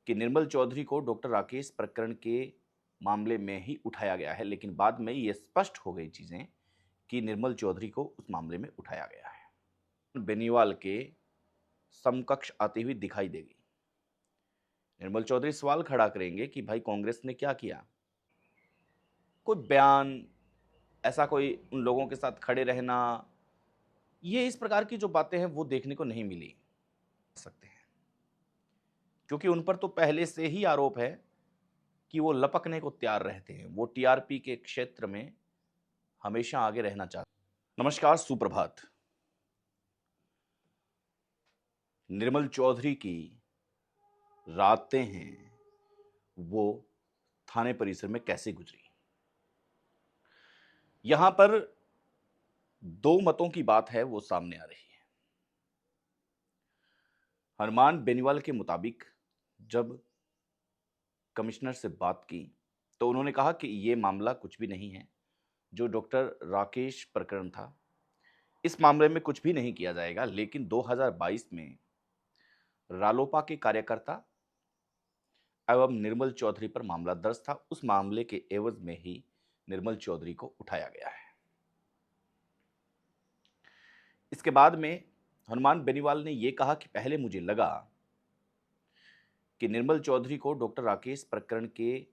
कि निर्मल चौधरी को डॉक्टर राकेश प्रकरण के मामले में ही उठाया गया है, लेकिन बाद में ये स्पष्ट हो गई चीज़ें कि निर्मल चौधरी को उस मामले में उठाया गया है। बेनीवाल के समकक्ष आती हुई दिखाई देगी। निर्मल चौधरी सवाल खड़ा करेंगे कि भाई कांग्रेस ने क्या किया? कोई बयान, ऐसा कोई उन लोगों के साथ खड़े रहना, ये इस प्रकार की जो बातें हैं वो देखने को नहीं मिली सकते हैं, क्योंकि उन पर तो पहले से ही आरोप है कि वो लपकने को तैयार रहते हैं। वो टीआरपी के क्षेत्र में हमेशा आगे रहना चाहते हैं। नमस्कार, सुप्रभात। निर्मल चौधरी की रातें हैं वो थाने परिसर में कैसे गुजरी? यहां पर दो मतों की बात है वो सामने आ रही है। हनुमान बेनीवाल के मुताबिक जब कमिश्नर से बात की तो उन्होंने कहा कि ये मामला कुछ भी नहीं है। जो डॉक्टर राकेश प्रकरण था, इस मामले में कुछ भी नहीं किया जाएगा, लेकिन 2022 में रालोपा के कार्यकर्ता एवं निर्मल चौधरी पर मामला दर्ज था। उस मामले के एवज में ही निर्मल चौधरी को उठाया गया है। इसके बाद में हनुमान बेनीवाल ने यह कहा कि पहले मुझे लगा कि निर्मल चौधरी को डॉक्टर राकेश प्रकरण के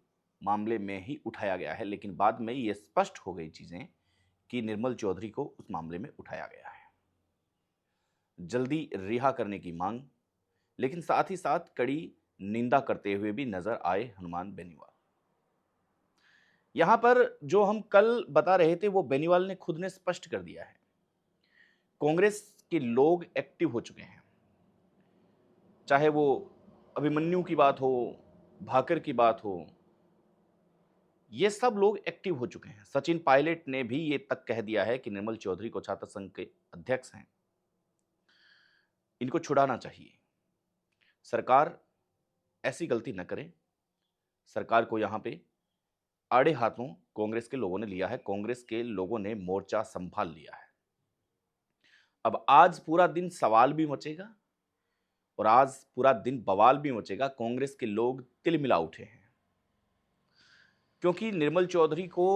मामले में ही उठाया गया है, लेकिन बाद में यह स्पष्ट हो गई चीजें कि निर्मल चौधरी को उस मामले में उठाया गया है। जल्दी रिहा करने की मांग, लेकिन साथ ही साथ कड़ी निंदा करते हुए भी नजर आए हनुमान बेनीवाल। यहां पर जो हम कल बता रहे थे वो बेनीवाल ने खुद ने स्पष्ट कर दिया है। कांग्रेस के लोग एक्टिव हो चुके हैं, चाहे वो अभिमन्यु की बात हो, भाकर की बात हो, ये सब लोग एक्टिव हो चुके हैं। सचिन पायलट ने भी ये तक कह दिया है कि निर्मल चौधरी को छात्र संघ के अध्यक्ष हैं, इनको छुड़ाना चाहिए। सरकार ऐसी गलती न करे। सरकार को यहां पे आड़े हाथों कांग्रेस के लोगों ने लिया है। कांग्रेस के लोगों ने मोर्चा संभाल लिया है। अब आज पूरा दिन सवाल भी मचेगा और आज पूरा दिन बवाल भी मचेगा। कांग्रेस के लोग तिलमिला उठे हैं, क्योंकि निर्मल चौधरी को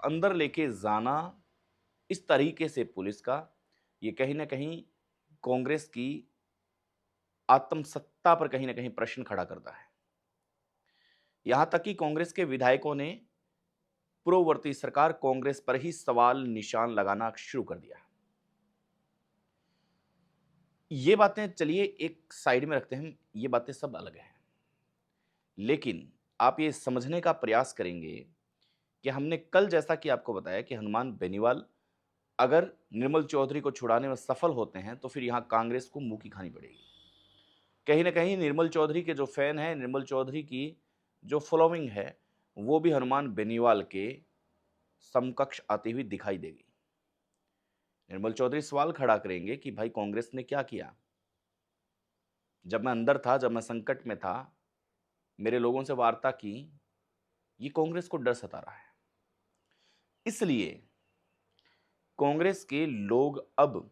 अंदर लेके जाना इस तरीके से पुलिस का, ये कहीं ना कहीं कांग्रेस की आत्मसत्ता पर कहीं ना कहीं प्रश्न खड़ा करता है। यहां तक कि कांग्रेस के विधायकों ने पूर्ववर्ती सरकार कांग्रेस पर ही सवाल निशान लगाना शुरू कर दिया। ये बातें चलिए एक साइड में रखते हैं, ये बातें सब अलग हैं, लेकिन आप ये समझने का प्रयास करेंगे कि हमने कल जैसा कि आपको बताया कि हनुमान बेनीवाल अगर निर्मल चौधरी को छुड़ाने में सफल होते हैं तो फिर यहां कांग्रेस को मुंह की खानी पड़ेगी। कहीं ना कहीं निर्मल चौधरी के जो फैन हैं, निर्मल चौधरी की जो फॉलोइंग है, वो भी हनुमान बेनीवाल के समकक्ष आती हुई दिखाई देगी। निर्मल चौधरी सवाल खड़ा करेंगे कि भाई कांग्रेस ने क्या किया? जब मैं अंदर था, जब मैं संकट में था, मेरे लोगों से वार्ता की, ये कांग्रेस को डर सता रहा है। इसलिए कांग्रेस के लोग अब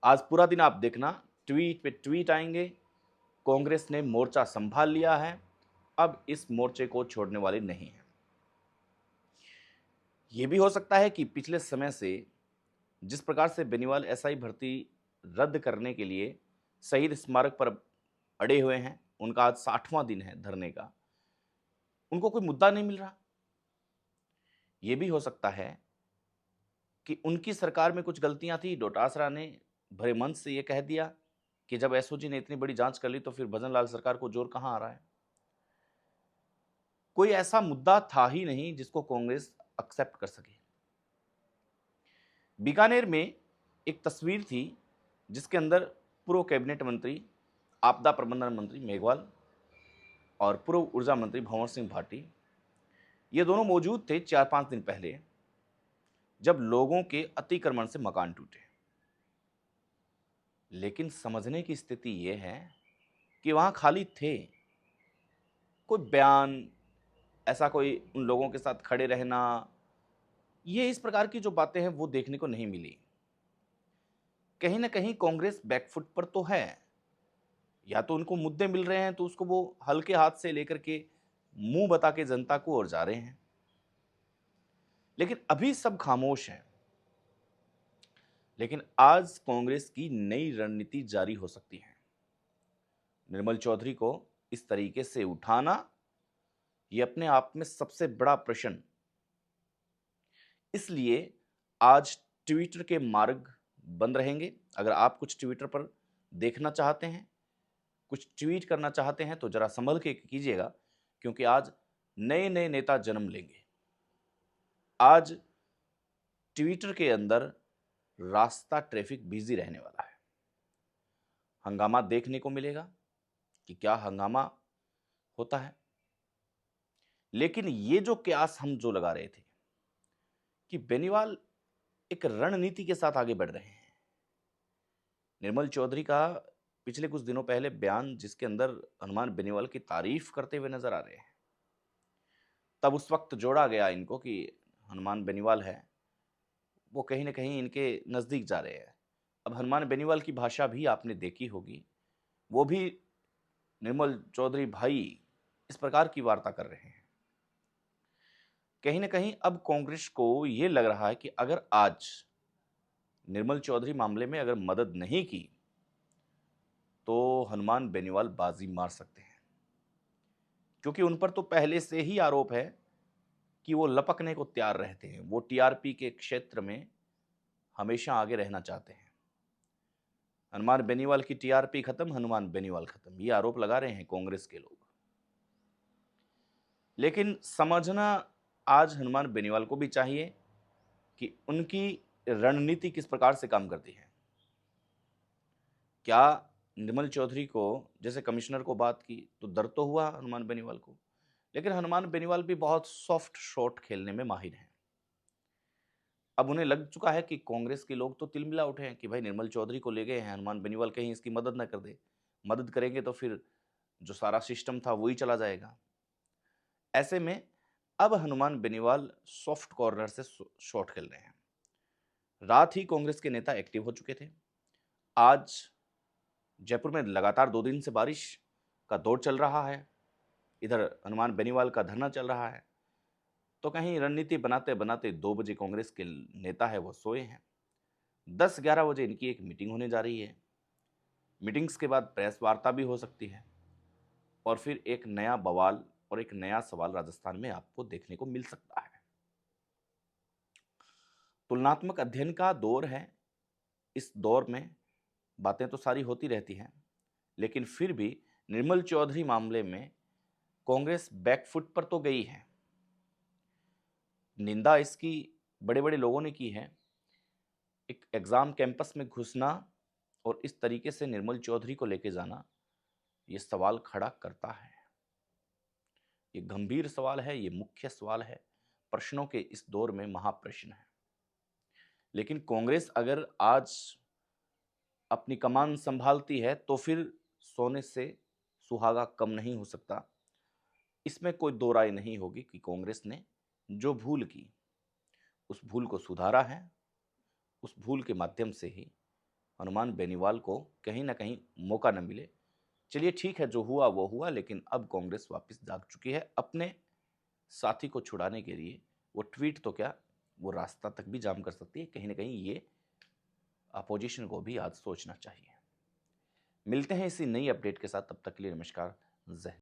आज पूरा दिन आप देखना, ट्वीट पे ट्वीट आएंगे। कांग्रेस ने मोर्चा संभाल लिया है, अब इस मोर्चे को छोड़ने वाले नहीं है। यह भी हो सकता है कि पिछले समय से जिस प्रकार से बेनीवाल एसआई भर्ती रद्द करने के लिए शहीद स्मारक पर अड़े हुए हैं, उनका आज 60वां दिन है धरने का, उनको कोई मुद्दा नहीं मिल रहा। यह भी हो सकता है कि उनकी सरकार में कुछ गलतियां थी। डोटासरा ने भरे मन से यह कह दिया कि जब एसओजी ने इतनी बड़ी जांच कर ली तो फिर भजन लाल सरकार को जोर कहां आ रहा है। कोई ऐसा मुद्दा था ही नहीं जिसको कांग्रेस एक्सेप्ट कर सके। बीकानेर में एक तस्वीर थी जिसके अंदर पूर्व कैबिनेट मंत्री, आपदा प्रबंधन मंत्री मेघवाल और पूर्व ऊर्जा मंत्री भंवर सिंह भाटी, ये दोनों मौजूद थे 4-5 दिन पहले, जब लोगों के अतिक्रमण से मकान टूटे। लेकिन समझने की स्थिति यह है कि वहां खाली थे। कोई बयान, ऐसा कोई उन लोगों के साथ खड़े रहना, ये इस प्रकार की जो बातें हैं वो देखने को नहीं मिली। कहीं ना कहीं कांग्रेस बैकफुट पर तो है। या तो उनको मुद्दे मिल रहे हैं तो उसको वो हल्के हाथ से लेकर के मुंह बता के जनता को और जा रहे हैं। लेकिन अभी सब खामोश हैं। लेकिन आज कांग्रेस की नई रणनीति जारी हो सकती है। निर्मल चौधरी को इस तरीके से उठाना, यह अपने आप में सबसे बड़ा प्रश्न। इसलिए आज ट्विटर के मार्ग बंद रहेंगे। अगर आप कुछ ट्विटर पर देखना चाहते हैं, कुछ ट्वीट करना चाहते हैं, तो जरा संभल के कीजिएगा, क्योंकि आज नए नए नेता जन्म लेंगे। आज ट्विटर के अंदर रास्ता ट्रैफिक बिजी रहने वाला है। हंगामा देखने को मिलेगा कि क्या हंगामा होता है। लेकिन ये जो कयास हम जो लगा रहे थे कि बेनीवाल एक रणनीति के साथ आगे बढ़ रहे हैं। निर्मल चौधरी का पिछले कुछ दिनों पहले बयान, जिसके अंदर हनुमान बेनीवाल की तारीफ करते हुए नजर आ रहे हैं, तब उस वक्त जोड़ा गया इनको कि हनुमान बेनीवाल है वो कहीं ना कहीं इनके नजदीक जा रहे हैं। अब हनुमान बेनीवाल की भाषा भी आपने देखी होगी, वो भी निर्मल चौधरी भाई इस प्रकार की वार्ता कर रहे हैं। कहीं ना कहीं अब कांग्रेस को यह लग रहा है कि अगर आज निर्मल चौधरी मामले में अगर मदद नहीं की तो हनुमान बेनीवाल बाजी मार सकते हैं, क्योंकि उन पर तो पहले से ही आरोप है कि वो लपकने को तैयार रहते हैं। वो टीआरपी के क्षेत्र में हमेशा आगे रहना चाहते हैं। हनुमान बेनीवाल की टीआरपी खत्म, हनुमान बेनीवाल खत्म, ये आरोप लगा रहे हैं कांग्रेस के लोग। लेकिन समझना आज हनुमान बेनीवाल को भी चाहिए कि उनकी रणनीति किस प्रकार से काम करती है। क्या निर्मल चौधरी को, जैसे कमिश्नर को बात की तो दर्द तो हुआ हनुमान बेनीवाल को, लेकिन हनुमान बेनीवाल भी बहुत सॉफ्ट शॉट खेलने में माहिर हैं। अब उन्हें लग चुका है कि कांग्रेस के लोग तो तिलमिला उठे हैं कि भाई निर्मल चौधरी को ले गए हैं, हनुमान बेनीवाल कहीं इसकी मदद ना कर दे। मदद करेंगे तो फिर जो सारा सिस्टम था वही चला जाएगा। ऐसे में अब हनुमान बेनीवाल सॉफ्ट कॉर्नर से शॉट खेल रहे हैं। रात ही कांग्रेस के नेता एक्टिव हो चुके थे। आज जयपुर में लगातार 2 दिन से बारिश का दौर चल रहा है, इधर हनुमान बेनीवाल का धरना चल रहा है, तो कहीं रणनीति बनाते बनाते 2 बजे कांग्रेस के नेता है वो सोए हैं। 10-11 बजे इनकी एक मीटिंग होने जा रही है। मीटिंग्स के बाद प्रेस वार्ता भी हो सकती है, और फिर एक नया बवाल और एक नया सवाल राजस्थान में आपको देखने को मिल सकता है। तुलनात्मक अध्ययन का दौर है। इस दौर में बातें तो सारी होती रहती हैं, लेकिन फिर भी निर्मल चौधरी मामले में कांग्रेस बैकफुट पर तो गई है। निंदा इसकी बड़े बड़े लोगों ने की है। एक एग्जाम कैंपस में घुसना और इस तरीके से निर्मल चौधरी को लेके जाना, ये सवाल खड़ा करता है। ये गंभीर सवाल है, ये मुख्य सवाल है, प्रश्नों के इस दौर में महाप्रश्न है। लेकिन कांग्रेस अगर आज अपनी कमान संभालती है तो फिर सोने से सुहागा कम नहीं हो सकता। इसमें कोई दो राय नहीं होगी कि कांग्रेस ने जो भूल की उस भूल को सुधारा है। उस भूल के माध्यम से ही हनुमान बेनीवाल को कहीं ना कहीं मौका न मिले। चलिए ठीक है, जो हुआ वो हुआ, लेकिन अब कांग्रेस वापस जाग चुकी है अपने साथी को छुड़ाने के लिए। वो ट्वीट तो क्या, वो रास्ता तक भी जाम कर सकती है। कहीं ना कहीं ये अपोजिशन को भी आज सोचना चाहिए। मिलते हैं इसी नई अपडेट के साथ, तब तक के लिए नमस्कार। जय